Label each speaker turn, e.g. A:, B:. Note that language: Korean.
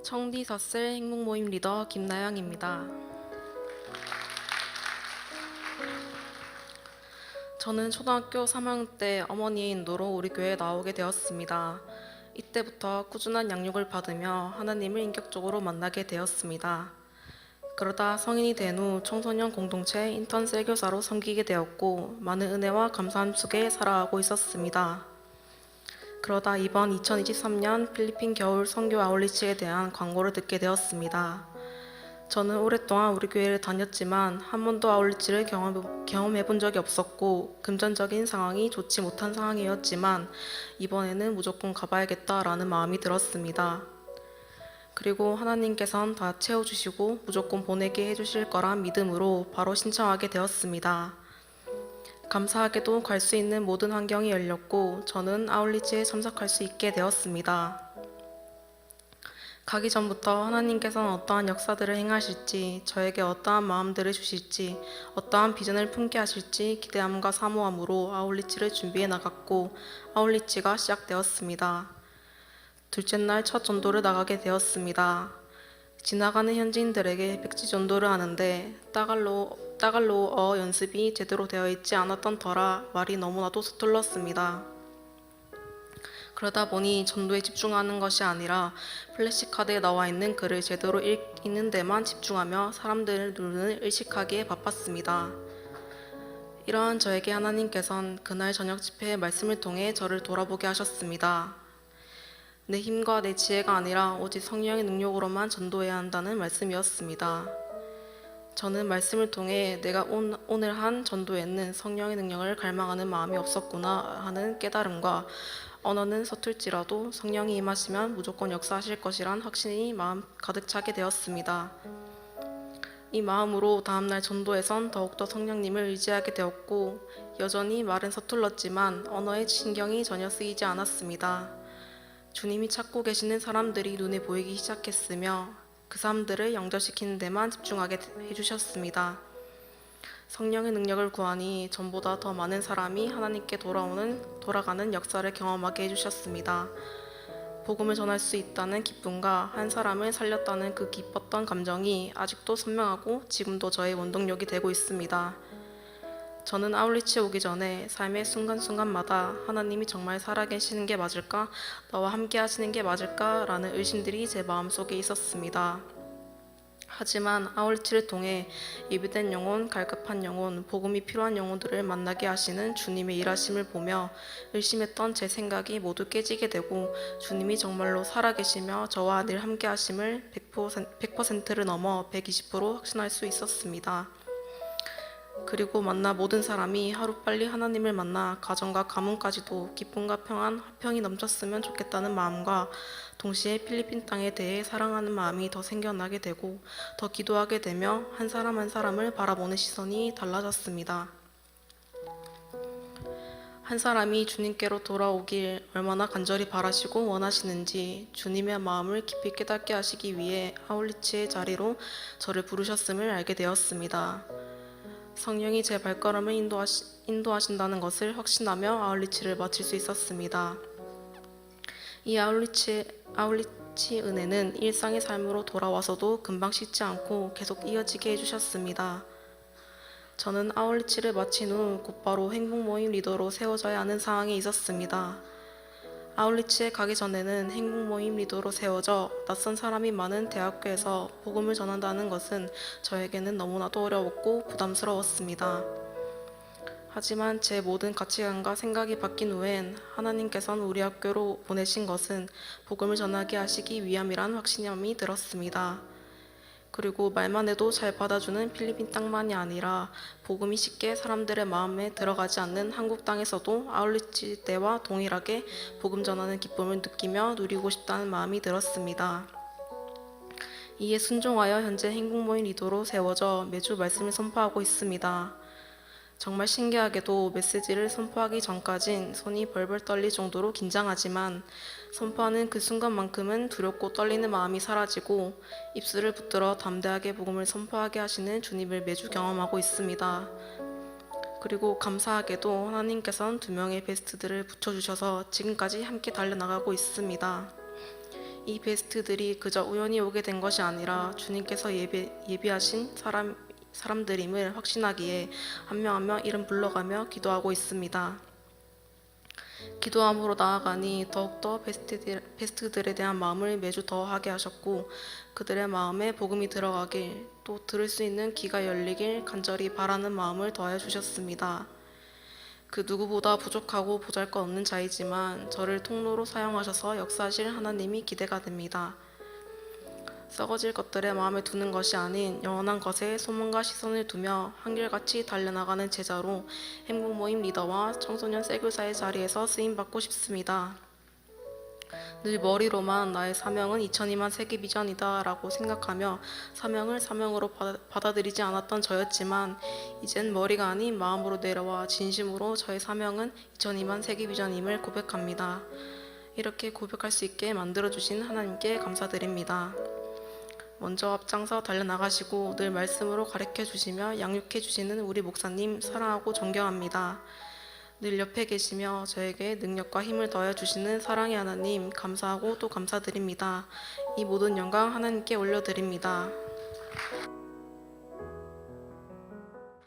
A: 청디서슬 행복모임 리더 김나영입니다. 저는 초등학교 3학년 때 어머니의 인도로 우리 교회에 나오게 되었습니다. 이때부터 꾸준한 양육을 받으며 하나님을 인격적으로 만나게 되었습니다. 그러다 성인이 된 후 청소년 공동체 인턴 셀교사로 섬기게 되었고 많은 은혜와 감사함 속에 살아가고 있었습니다. 그러다 이번 2023년 필리핀 겨울 선교 아울리치에 대한 광고를 듣게 되었습니다. 저는 오랫동안 우리 교회를 다녔지만 한 번도 아울리치를 경험해 본 적이 없었고 금전적인 상황이 좋지 못한 상황이었지만 이번에는 무조건 가봐야겠다라는 마음이 들었습니다. 그리고 하나님께서는 다 채워주시고 무조건 보내게 해주실 거란 믿음으로 바로 신청하게 되었습니다. 감사하게도 갈 수 있는 모든 환경이 열렸고 저는 아울리치에 참석할 수 있게 되었습니다. 가기 전부터 하나님께서는 어떠한 역사들을 행하실지, 저에게 어떠한 마음들을 주실지, 어떠한 비전을 품게 하실지 기대함과 사모함으로 아울리치를 준비해 나갔고 아울리치가 시작되었습니다. 둘째 날 첫 전도를 나가게 되었습니다. 지나가는 현지인들에게 백지 전도를 하는데 따갈로어 연습이 제대로 되어 있지 않았던 터라 말이 너무나도 서툴렀습니다. 그러다 보니 전도에 집중하는 것이 아니라 플래시카드에 나와 있는 글을 제대로 읽는 데만 집중하며 사람들의 눈을 의식하기에 바빴습니다. 이러한 저에게 하나님께서는 그날 저녁 집회의 말씀을 통해 저를 돌아보게 하셨습니다. 내 힘과 내 지혜가 아니라 오직 성령의 능력으로만 전도해야 한다는 말씀이었습니다. 저는 말씀을 통해 내가 오늘 한 전도에는 성령의 능력을 갈망하는 마음이 없었구나 하는 깨달음과 언어는 서툴지라도 성령이 임하시면 무조건 역사하실 것이란 확신이 마음 가득 차게 되었습니다. 이 마음으로 다음날 전도에선 더욱더 성령님을 의지하게 되었고 여전히 말은 서툴렀지만 언어에 신경이 전혀 쓰이지 않았습니다. 주님이 찾고 계시는 사람들이 눈에 보이기 시작했으며 그 사람들을 영접시키는 데만 집중하게 해주셨습니다. 성령의 능력을 구하니 전보다 더 많은 사람이 하나님께 돌아가는 역사를 경험하게 해주셨습니다. 복음을 전할 수 있다는 기쁨과 한 사람을 살렸다는 그 기뻤던 감정이 아직도 선명하고 지금도 저의 원동력이 되고 있습니다. 저는 아울리치에 오기 전에 삶의 순간순간마다 하나님이 정말 살아계시는 게 맞을까? 나와 함께 하시는 게 맞을까? 라는 의심들이 제 마음속에 있었습니다. 하지만 아울리치를 통해 예비된 영혼, 갈급한 영혼, 복음이 필요한 영혼들을 만나게 하시는 주님의 일하심을 보며 의심했던 제 생각이 모두 깨지게 되고 주님이 정말로 살아계시며 저와 늘 함께 하심을 100%를 넘어 120% 확신할 수 있었습니다. 그리고 만나 모든 사람이 하루빨리 하나님을 만나 가정과 가문까지도 기쁨과 평안, 화평이 넘쳤으면 좋겠다는 마음과 동시에 필리핀 땅에 대해 사랑하는 마음이 더 생겨나게 되고 더 기도하게 되며 한 사람 한 사람을 바라보는 시선이 달라졌습니다. 한 사람이 주님께로 돌아오길 얼마나 간절히 바라시고 원하시는지 주님의 마음을 깊이 깨닫게 하시기 위해 아울리치의 자리로 저를 부르셨음을 알게 되었습니다. 성령이 제 발걸음을 인도하신다는 것을 확신하며 아울리치를 마칠 수 있었습니다. 이 아울리치 은혜는 일상의 삶으로 돌아와서도 금방 식지 않고 계속 이어지게 해주셨습니다. 저는 아울리치를 마친 후 곧바로 행복모임 리더로 세워져야 하는 상황에 있었습니다. 아울리치에 가기 전에는 행복모임 리더로 세워져 낯선 사람이 많은 대학교에서 복음을 전한다는 것은 저에게는 너무나도 어려웠고 부담스러웠습니다. 하지만 제 모든 가치관과 생각이 바뀐 후엔 하나님께서는 우리 학교로 보내신 것은 복음을 전하게 하시기 위함이란 확신감이 들었습니다. 그리고 말만 해도 잘 받아주는 필리핀 땅만이 아니라 복음이 쉽게 사람들의 마음에 들어가지 않는 한국 땅에서도 아울리치 때와 동일하게 복음 전하는 기쁨을 느끼며 누리고 싶다는 마음이 들었습니다. 이에 순종하여 현재 행복모임 리더로 세워져 매주 말씀을 선포하고 있습니다. 정말 신기하게도 메시지를 선포하기 전까진 손이 벌벌 떨릴 정도로 긴장하지만 선포하는 그 순간만큼은 두렵고 떨리는 마음이 사라지고 입술을 붙들어 담대하게 복음을 선포하게 하시는 주님을 매주 경험하고 있습니다. 그리고 감사하게도 하나님께서는 2명의 베스트들을 붙여주셔서 지금까지 함께 달려나가고 있습니다. 이 베스트들이 그저 우연히 오게 된 것이 아니라 주님께서 예비하신 사람들임을 확신하기에 한 명 한 명 이름 불러가며 기도하고 있습니다. 기도함으로 나아가니 더욱더 베스트들에 대한 마음을 매주 더하게 하셨고 그들의 마음에 복음이 들어가길 또 들을 수 있는 귀가 열리길 간절히 바라는 마음을 더해 주셨습니다. 그 누구보다 부족하고 보잘것없는 자이지만 저를 통로로 사용하셔서 역사하실 하나님이 기대가 됩니다. 썩어질 것들에 마음에 두는 것이 아닌 영원한 것에 소망과 시선을 두며 한결같이 달려나가는 제자로 행복모임 리더와 청소년 세교사의 자리에서 쓰임받고 싶습니다. 늘 머리로만 나의 사명은 2002만 세계 비전이다 라고 생각하며 사명을 사명으로 받아들이지 않았던 저였지만 이젠 머리가 아닌 마음으로 내려와 진심으로 저의 사명은 2002만 세계 비전임을 고백합니다. 이렇게 고백할 수 있게 만들어주신 하나님께 감사드립니다. 먼저 앞장서 달려나가시고 늘 말씀으로 가르쳐 주시며 양육해 주시는 우리 목사님 사랑하고 존경합니다. 늘 옆에 계시며 저에게 능력과 힘을 더해 주시는 사랑의 하나님 감사하고 또 감사드립니다. 이 모든 영광 하나님께 올려드립니다.